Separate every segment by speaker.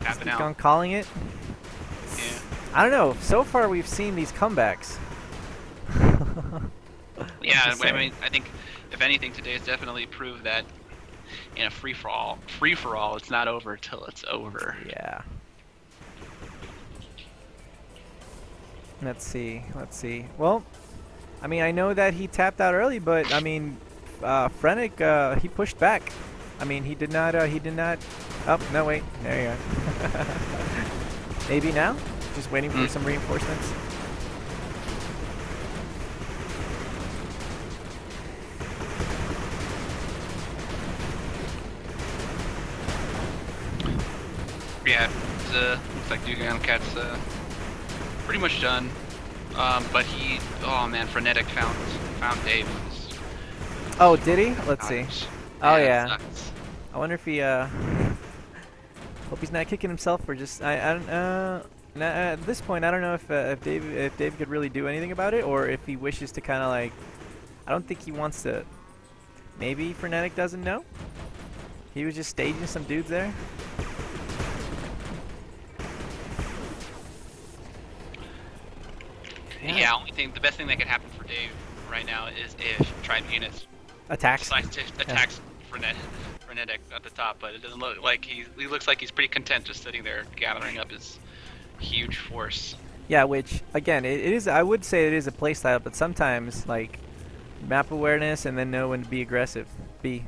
Speaker 1: tapping
Speaker 2: Gone
Speaker 1: out.
Speaker 2: calling it.
Speaker 1: Yeah.
Speaker 2: I don't know. So far, we've seen these comebacks.
Speaker 1: Yeah,
Speaker 2: just
Speaker 1: I
Speaker 2: saying.
Speaker 1: mean, I think if anything, today has definitely proved that in a free-for-all, it's not over till it's over.
Speaker 2: Yeah. Let's see. Let's see. Well, I mean, I know that he tapped out early, but I mean, Frenic, he pushed back. I mean, he did not. He did not. Oh no! Wait. There you go. Maybe now. Just waiting for some reinforcements.
Speaker 1: Yeah, looks like Dugan Cat's pretty much done. But oh man, Frenetic found Dave.
Speaker 2: Oh, did he? Let's see. Oh yeah.
Speaker 1: Sucks.
Speaker 2: I wonder if he. Hope he's not kicking himself or just. I don't. At this point, I don't know if Dave could really do anything about it, or if he wishes to kind of like. I don't think he wants to. Maybe Frenetic doesn't know. He was just staging some dudes there.
Speaker 1: Yeah, only thing, the best thing that could happen for Dave right now is if Tribunus
Speaker 2: Attacks.
Speaker 1: decides to attacks Frenetic at the top, but it doesn't look like he looks like he's pretty content just sitting there gathering up his huge force.
Speaker 2: Yeah, which again, it is. I would say it is a playstyle, but sometimes like map awareness and then know when to be aggressive. Be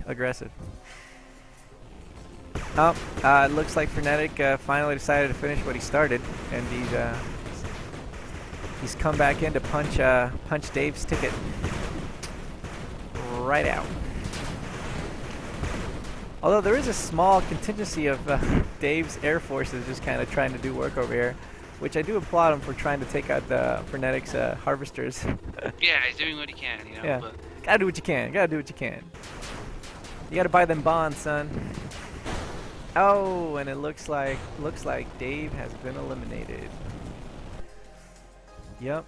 Speaker 2: aggressive. Oh, it looks like Frenetic finally decided to finish what he started, and he's come back in to punch Dave's ticket right out. Although there is a small contingency of Dave's air forces just kind of trying to do work over here, which I do applaud him for trying to take out the Frenetic's harvesters.
Speaker 1: Yeah, he's doing what he can, you know.
Speaker 2: Yeah,
Speaker 1: But
Speaker 2: gotta do what you can. Gotta do what you can. You gotta buy them bonds, son. Oh, and it looks like Dave has been eliminated. Yep.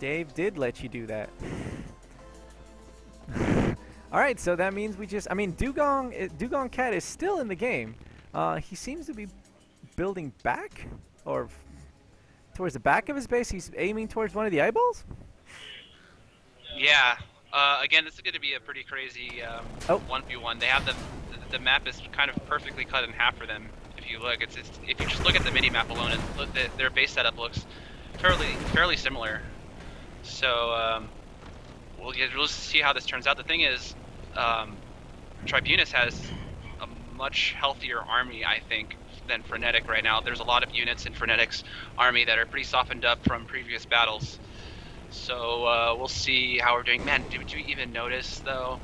Speaker 2: Dave did let you do that. All right, so that means we just. I mean, Dugong Cat is still in the game. He seems to be building back, or towards the back of his base. He's aiming towards one of the eyeballs.
Speaker 1: yeah, again, this is going to be a pretty crazy 1v1. They have the map is kind of perfectly cut in half for them. If you look, if you just look at the mini map alone, their base setup looks fairly similar. So we'll just see how this turns out. The thing is, Tribunus has a much healthier army, I think, than Frenetic right now. There's a lot of units in Frenetic's army that are pretty softened up from previous battles. So we'll see how we're doing. Man, did you even notice though?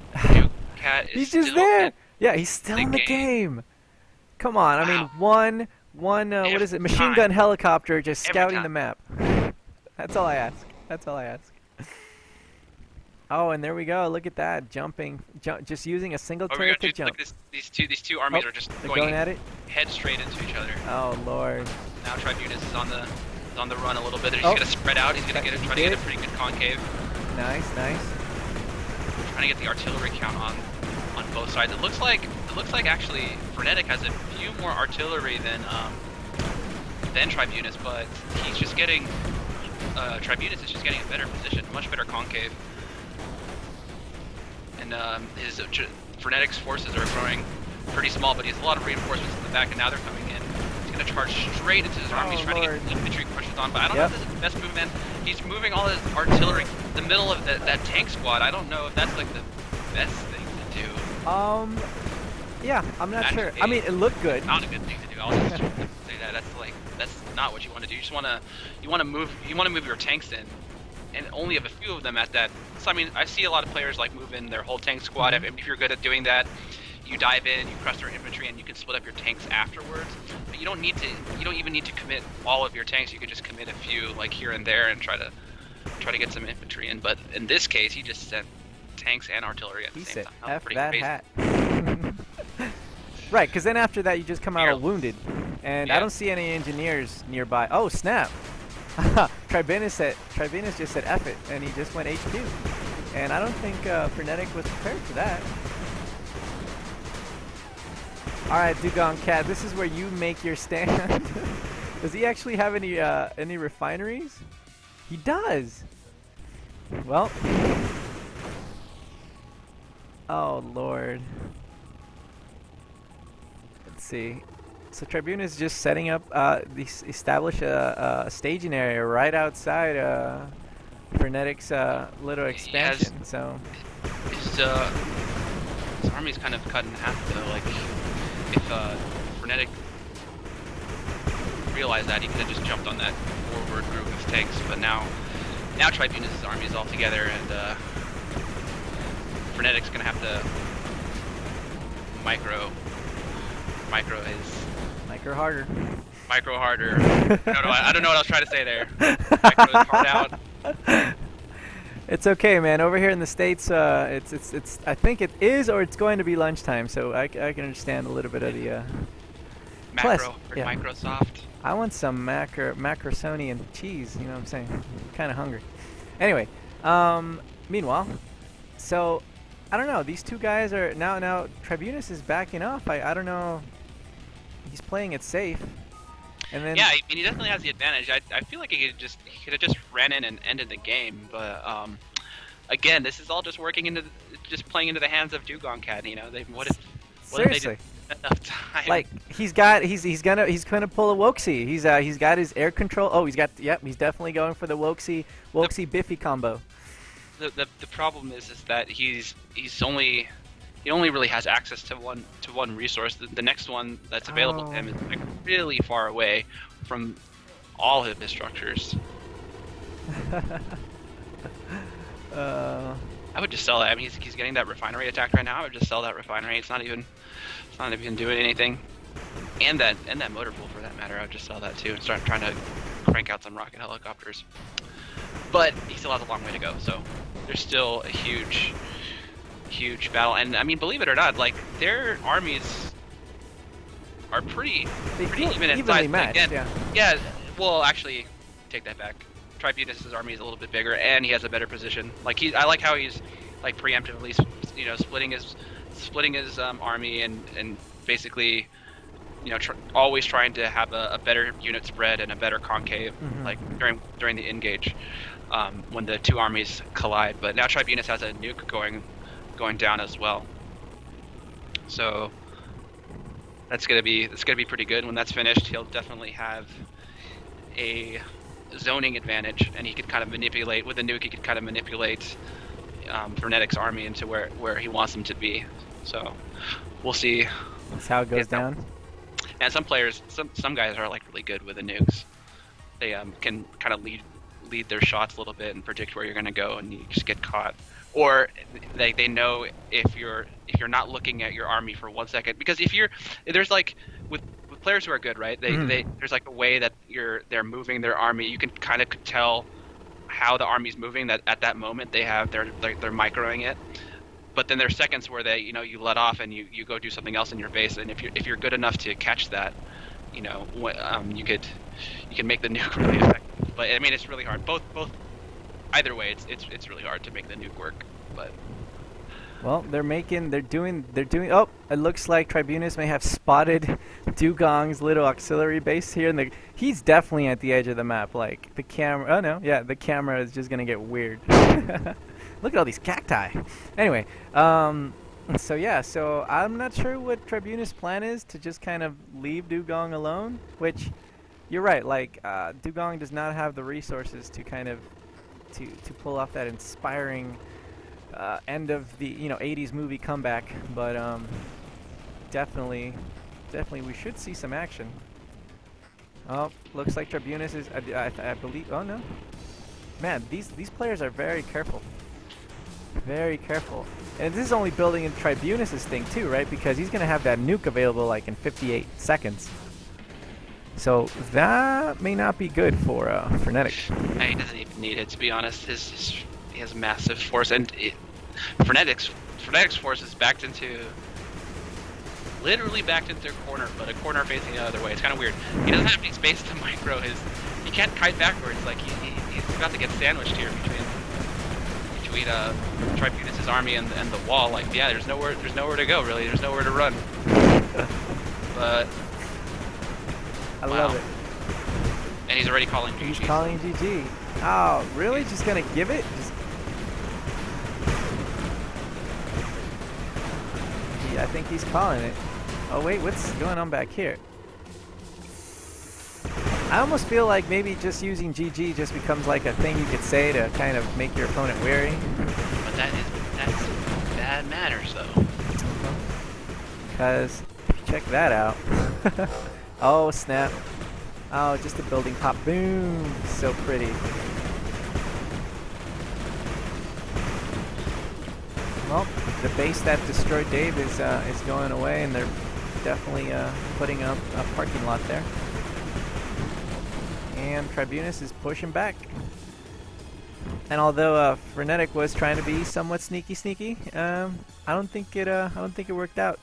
Speaker 1: Cat is
Speaker 2: He's just
Speaker 1: still
Speaker 2: there. Yeah, he's still in the game. Come on, I mean, one what is it? Machine gun helicopter just scouting the map. That's all I ask. That's all I ask. Oh, and there we go. Look at that, just using a single turret to jump.
Speaker 1: Look, these two armies are just
Speaker 2: going at it.
Speaker 1: Head straight into each other.
Speaker 2: Oh Lord.
Speaker 1: Now Tribunus is on the run a little bit. He's gonna spread out. He's gonna try to get a pretty good concave.
Speaker 2: Nice.
Speaker 1: Trying to get the artillery count on both sides. It looks like actually Frenetic has a few more artillery than Tribunus, but he's just getting Tribunus is just getting a better position, much better concave. And his Frenetic's forces are growing pretty small, but he has a lot of reinforcements in the back, and now they're coming in. He's going to charge straight into his army. He's trying to get infantry pushes on, but I don't know if this is the best move, man. He's moving all his artillery in the middle of that tank squad. I don't know if that's like the best thing to do.
Speaker 2: Yeah, I'm not sure. I mean, it looked good.
Speaker 1: Not a good thing to do. I'll just say that. That's not what you want to do. You just want to move your tanks in, and only have a few of them at that. So I mean, I see a lot of players like move in their whole tank squad. If you're good at doing that, you dive in, you crush their infantry, and you can split up your tanks afterwards. But you don't even need to commit all of your tanks. You could just commit a few, like here and there, and try to get some infantry in. But in this case, he just sent tanks and artillery at the same time.
Speaker 2: F that hat. Right, because then after that, you just come out all wounded, and I don't see any engineers nearby. Oh snap! Tribunus just said F it, and he just went HQ. And I don't think Frenetic was prepared for that. Alright, Dugong Cat, this is where you make your stand. Does he actually have any refineries? He does! Well. Oh, Lord. Let's see. So Tribune is just setting up, establish a staging area right outside Frenetic's little expansion.
Speaker 1: Yes.
Speaker 2: So
Speaker 1: His army's kind of cut in half though. Like if Frenetic realized that, he could have just jumped on that forward group of tanks. But now Tribunus' army is all together, and Frenetic's gonna have to micro his.
Speaker 2: Micro harder.
Speaker 1: Micro harder. I don't know what I was trying to say there. Micro his heart out.
Speaker 2: It's okay, man. Over here in the States, it's. I think it is, or it's going to be lunchtime, so I can understand a little bit of the.
Speaker 1: Macro or
Speaker 2: yeah.
Speaker 1: Microsoft.
Speaker 2: I want some macaroni and cheese. You know what I'm saying? I'm kind of hungry. Anyway, meanwhile, so I don't know. These two guys are now. Tribunus is backing off. I don't know. He's playing it safe. And then
Speaker 1: yeah, I mean, he definitely has the advantage. I feel like he could have just ran in and ended the game, but again, this is all just just playing into the hands of Dugong Cat. You know, what if
Speaker 2: seriously
Speaker 1: they just had enough time?
Speaker 2: Like he's gonna pull a Woxie. He's got his air control. Oh, he's he's definitely going for the Woxie Biffy combo.
Speaker 1: The problem is that he only really has access to one resource. The next one that's available to him is like really far away from all of his structures. I would just sell that. I mean, he's getting that refinery attacked right now. I would just sell that refinery. It's not even doing anything. And that motor pool for that matter. I would just sell that too and start trying to crank out some rocket helicopters. But he still has a long way to go. So there's still a huge battle, and I mean, believe it or not, like their armies are pretty even in size.
Speaker 2: Matched,
Speaker 1: again, yeah. Well, actually, take that back. Tribunus' army is a little bit bigger, and he has a better position. Like I like how he's like preemptively, splitting his army and basically, always trying to have a better unit spread and a better concave, like during the engage, when the two armies collide. But now Tribunus has a nuke going down as well, so that's gonna be pretty good. When that's finished, he'll definitely have a zoning advantage, and he could kind of manipulate with the nuke. He could kind of manipulate Frenetic's army into where he wants them to be. So we'll see.
Speaker 2: That's how it goes down.
Speaker 1: And some players, some guys are like really good with the nukes. They can kind of lead their shots a little bit and predict where you're gonna go, and you just get caught. Or they know if you're not looking at your army for 1 second, because there's like with players who are good, right? There's like a way that they're moving their army. You can kind of tell how the army's moving. That at that moment they're microing it. But then there's seconds where you let off and you go do something else in your base. And if you're good enough to catch that, you can make the nuke really effective. But I mean, it's really hard. Both. Either way, it's really hard to make the nuke work, but.
Speaker 2: Well, they're doing. Oh, it looks like Tribunus may have spotted Dugong's little auxiliary base here, and he's definitely at the edge of the map. Like the camera. Oh no, yeah, the camera is just gonna get weird. Look at all these cacti. Anyway, so I'm not sure what Tribunus' plan is, to just kind of leave Dugong alone. Which, you're right. Like Dugong does not have the resources to kind of. To pull off that inspiring end of the 80s movie comeback, but definitely we should see some action. Oh, looks like Tribunus is I believe. Oh no, man, these players are very careful, and this is only building in Tribunus' thing too, right? Because he's gonna have that nuke available like in 58 seconds. So that may not be good for Frenetic.
Speaker 1: He doesn't even need it, to be honest. He has a massive force, and Frenetic's force is literally backed into a corner, but a corner facing the other way. It's kind of weird. He doesn't have any space to micro his. He can't kite backwards. Like he's about to get sandwiched here between Tribunus' army and the wall. Like, yeah, there's nowhere to go really. There's nowhere to run. but
Speaker 2: I
Speaker 1: wow.
Speaker 2: love it.
Speaker 1: And he's already calling GG.
Speaker 2: He's calling GG. Oh, really? Just gonna give it? I think he's calling it. Oh wait, what's going on back here? I almost feel like maybe just using GG just becomes like a thing you could say to kind of make your opponent wary.
Speaker 1: But that's bad manners though.
Speaker 2: Because if you check that out. Oh snap. Oh, just a building pop. Boom. So pretty. Well, the base that destroyed Dave is going away, and they're definitely putting up a parking lot there. And Tribunus is pushing back. And although Frenetic was trying to be somewhat sneaky, I don't think it worked out.